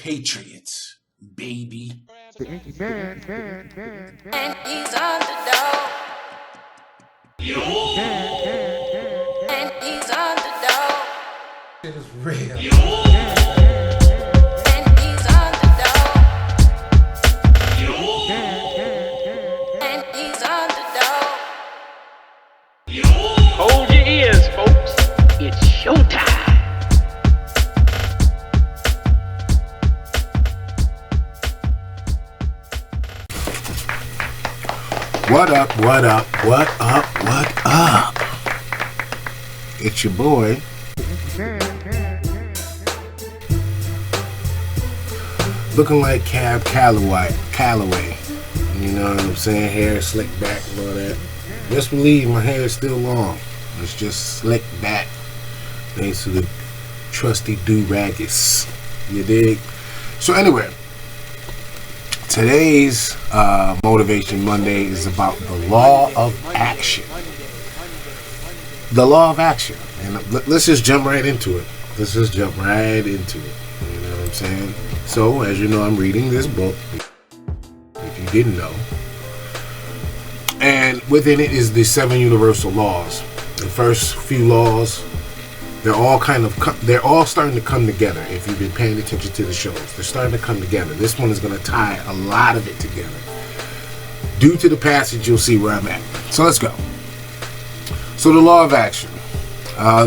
Patriots, baby. The Inky Man. And he's on the door. And he's on the door. It is real. And he's on the door. And he's on the door. Hold your ears, folks. It's showtime. What up, what up, what up, what up? It's your boy. Looking like Cab Calloway. You know what I'm saying? Hair slicked back and all that. Just believe my hair is still long. It's just slicked back. Thanks to the trusty do-raggis. You dig? So anyway, today's Motivation Monday is about the law of action. The law of action. And let's just jump right into it. You know what I'm saying? So, as you know, I'm reading this book, if you didn't know. And within it is the 7 universal laws. The first few laws, they're all starting to come together. If you've been paying attention to the shows, they're starting to come together. This one is going to tie a lot of it together. Due to the passage, you'll see where I'm at. So let's go. So the law of action.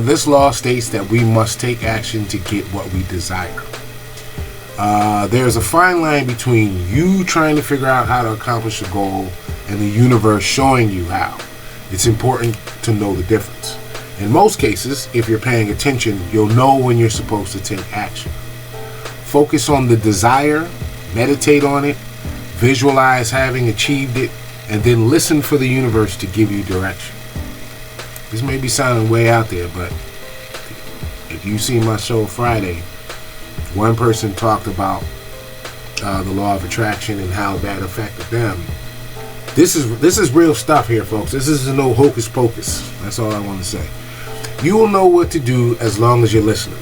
This law states that we must take action to get what we desire. There's a fine line between you trying to figure out how to accomplish a goal and the universe showing you how. It's important to know the difference. In most cases, if you're paying attention, you'll know when you're supposed to take action. Focus on the desire, meditate on it, visualize having achieved it, and then listen for the universe to give you direction. This may be sounding way out there, but if you see my show Friday, one person talked about the law of attraction and how that affected them. This is real stuff here, folks. This is no hocus pocus. That's all I want to say. You will know what to do as long as you're listening.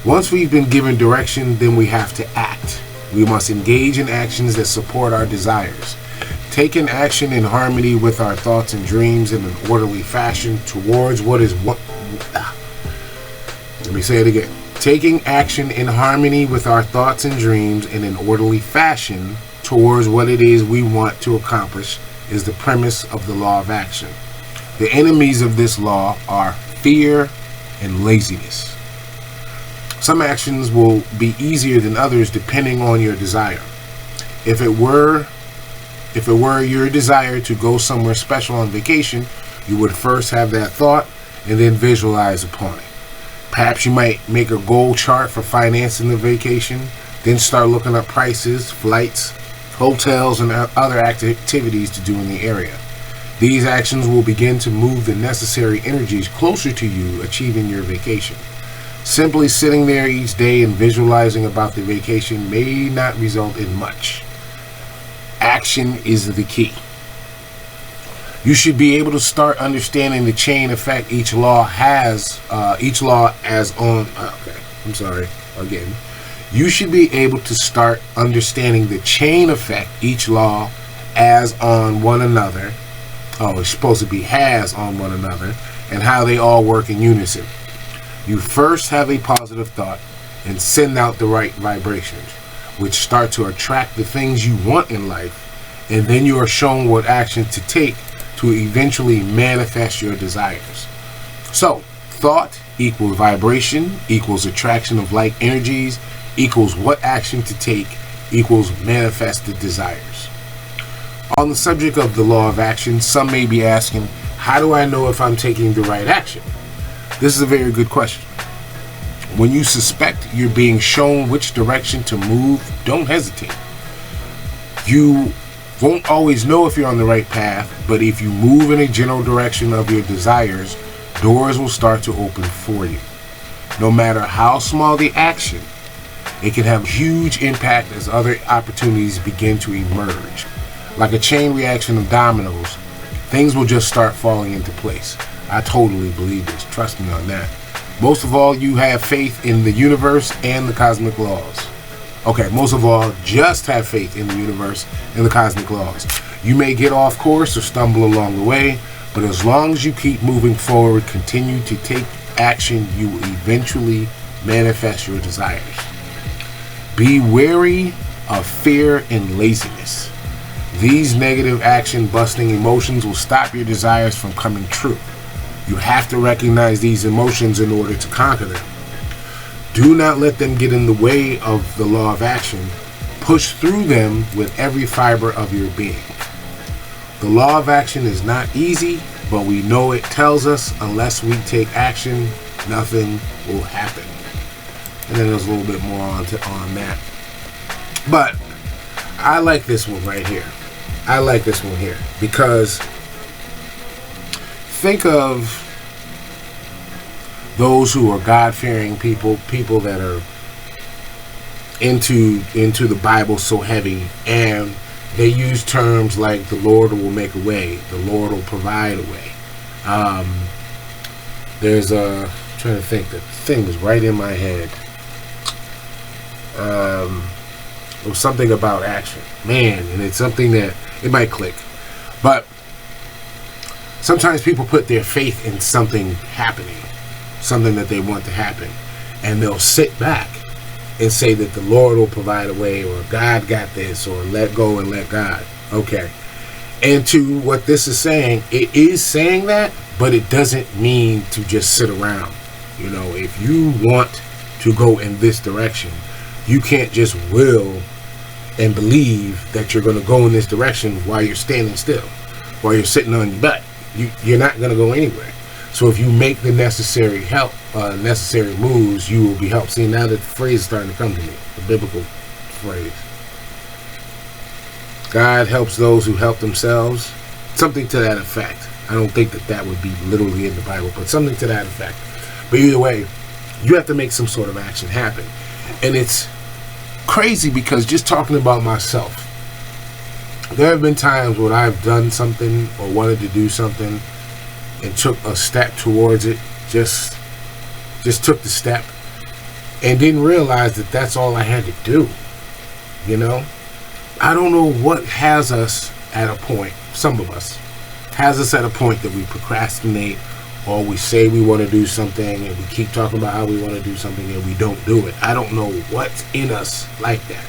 Once we've been given direction, then we have to act. We must engage in actions that support our desires. Taking action in harmony with our thoughts and dreams in an orderly fashion towards what is what. Let me say it again. Taking action in harmony with our thoughts and dreams in an orderly fashion towards what it is we want to accomplish is the premise of the law of action. The enemies of this law are fear and laziness. Some actions will be easier than others depending on your desire. If it were your desire to go somewhere special on vacation, you would first have that thought and then visualize upon it. Perhaps you might make a goal chart for financing the vacation, then start looking up prices, flights, hotels, and other activities to do in the area. These actions will begin to move the necessary energies closer to you achieving your vacation. Simply sitting there each day and visualizing about the vacation may not result in much. Action is the key. You should be able to start understanding the chain effect each law has on. You should be able to start understanding the chain effect each law has on one another. It's supposed to be has on one another, and how they all work in unison. You first have a positive thought and send out the right vibrations, which start to attract the things you want in life, and then you are shown what action to take to eventually manifest your desires. So, thought equals vibration equals attraction of like energies equals what action to take equals manifested desires. On the subject of the law of action, some may be asking, how do I know if I'm taking the right action? This is a very good question. When you suspect you're being shown which direction to move, don't hesitate. You won't always know if you're on the right path, but if you move in a general direction of your desires, doors will start to open for you. No matter how small the action, it can have huge impact as other opportunities begin to emerge. Like a chain reaction of dominoes, things will just start falling into place. I totally believe this. Trust me on that. Most of all, you have faith in the universe and the cosmic laws. Okay, most of all, just have faith in the universe and the cosmic laws. You may get off course or stumble along the way, but as long as you keep moving forward, continue to take action, you will eventually manifest your desires. Be wary of fear and laziness. These negative action-busting emotions will stop your desires from coming true. You have to recognize these emotions in order to conquer them. Do not let them get in the way of the law of action. Push through them with every fiber of your being. The law of action is not easy, but we know it tells us unless we take action, nothing will happen. And then there's a little bit more on that. But I like this one right here. I like this one here because think of those who are God-fearing people that are into the Bible so heavy, and they use terms like the Lord will make a way, the Lord will provide a way. There's I'm trying to think, the thing was right in my head. It was something about action, man, and it's something that it might click, but sometimes people put their faith in something happening, something that they want to happen, and they'll sit back and say that the Lord will provide a way, or God got this, or let go and let God. Okay. And to what this is saying, it is saying that, but it doesn't mean to just sit around. You know, if you want to go in this direction, you can't just will and believe that you're going to go in this direction while you're standing still, while you're sitting on your butt. You're not going to go anywhere. So if you make the necessary moves, you will be helped. See, now that the phrase is starting to come to me, the biblical phrase. God helps those who help themselves. Something to that effect. I don't think that would be literally in the Bible, but something to that effect. But either way, you have to make some sort of action happen. And it's crazy because just talking about myself, there have been times when I've done something or wanted to do something and took a step towards it, just took the step and didn't realize that that's all I had to do. You know, I don't know what has us at a point, some of us has us at a point that we procrastinate, or we say we want to do something and we keep talking about how we want to do something and we don't do it. I don't know what's in us like that.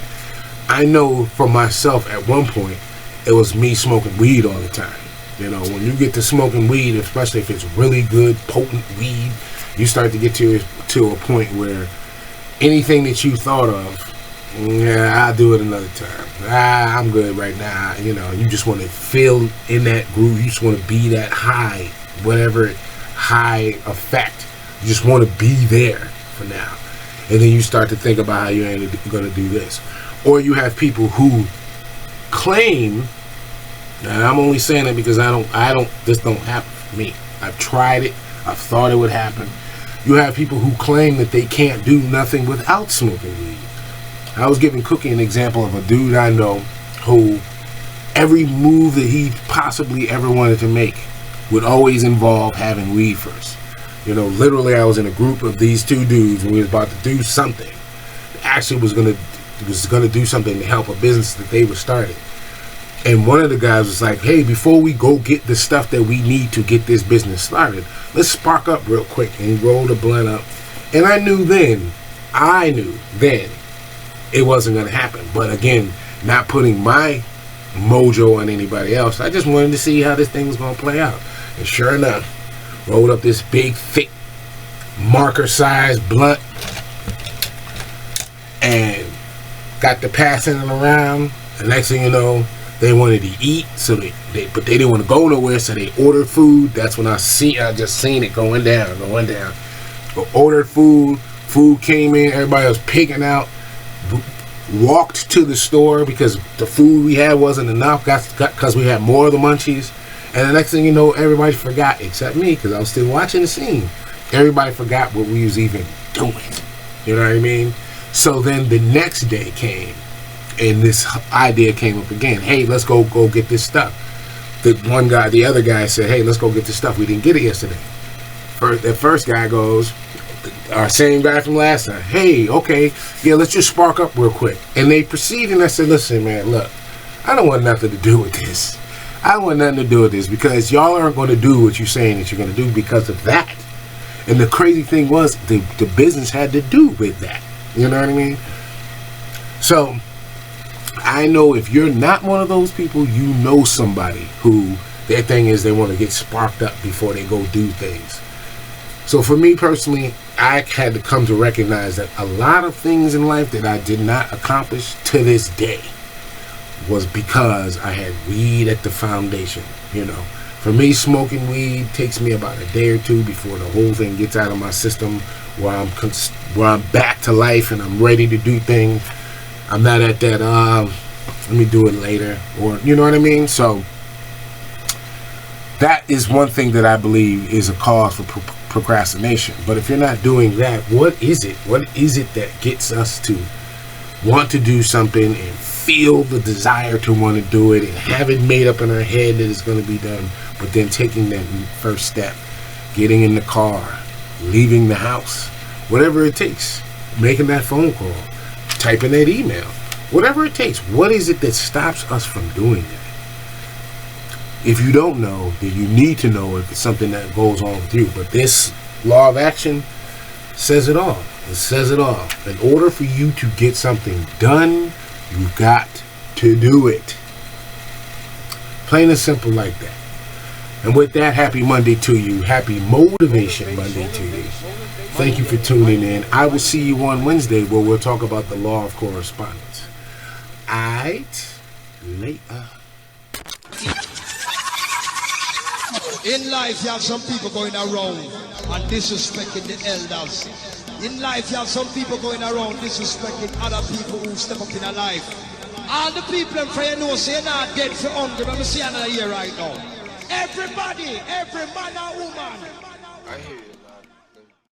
I know for myself at one point, it was me smoking weed all the time. You know, when you get to smoking weed, especially if it's really good, potent weed, you start to get to a point where anything that you thought of, yeah, I'll do it another time. I'm good right now. You know, you just want to feel in that groove. You just want to be that high, whatever high effect. You just want to be there for now. And then you start to think about how you're going to do this. Or you have people who claim, and I'm only saying that because this don't happen for me. I've tried it. I've thought it would happen. You have people who claim that they can't do nothing without smoking weed. I was giving Cookie an example of a dude I know who every move that he possibly ever wanted to make would always involve having weed first. You know, literally I was in a group of these two dudes and we was about to do something. Actually was gonna do something to help a business that they were starting. And one of the guys was like, hey, before we go get the stuff that we need to get this business started, let's spark up real quick. And he rolled a blunt up. And I knew then it wasn't going to happen. But again, not putting my mojo on anybody else. I just wanted to see how this thing was going to play out. And sure enough, rolled up this big, thick, marker-sized blunt. And got to passing it around. The next thing you know, they wanted to eat, but they didn't want to go nowhere, so they ordered food. That's when I just seen it going down. But ordered food came in, everybody was pigging out, walked to the store because the food we had wasn't enough, because we had more of the munchies. And the next thing you know, everybody forgot, except me, because I was still watching the scene. Everybody forgot what we was even doing. You know what I mean? So then the next day came, and this idea came up again. Hey, let's go get this stuff. The other guy said, hey, let's go get this stuff. We didn't get it yesterday. The first guy goes, our same guy from last time. Hey, okay, yeah, let's just spark up real quick. And they proceed, and I said, listen, man, look, I don't want nothing to do with this. I don't want nothing to do with this because y'all aren't going to do what you're saying that you're going to do because of that. And the crazy thing was the business had to do with that. You know what I mean? So I know if you're not one of those people, you know somebody who their thing is they want to get sparked up before they go do things. So for me personally, I had to come to recognize that a lot of things in life that I did not accomplish to this day was because I had weed at the foundation. You know, for me, smoking weed takes me about a day or two before the whole thing gets out of my system, where I'm back to life and I'm ready to do things. I'm not at that let me do it later, or you know what I mean. So that is one thing that I believe is a cause for procrastination. But if you're not doing that, what is it? What is it that gets us to want to do something and feel the desire to want to do it and have it made up in our head that it's going to be done, but then taking that first step, getting in the car, leaving the house, whatever it takes, making that phone call, typing that email, whatever it takes. What is it that stops us from doing that? If you don't know, then you need to know if it's something that goes on with you. But this law of action says it all. It says it all. In order for you to get something done, you've got to do it. Plain and simple like that. And with that, happy Monday to you. Happy Motivation Monday to you. Thank you for tuning in. I will see you on Wednesday where we'll talk about the law of correspondence. Aight, later. In life, you have some people going around and disrespecting the elders. In life, you have some people going around disrespecting other people who step up in a life. All the people in front of you know say you're not dead for hunger. Let me see another here right now. Everybody, every man and woman. I hear you.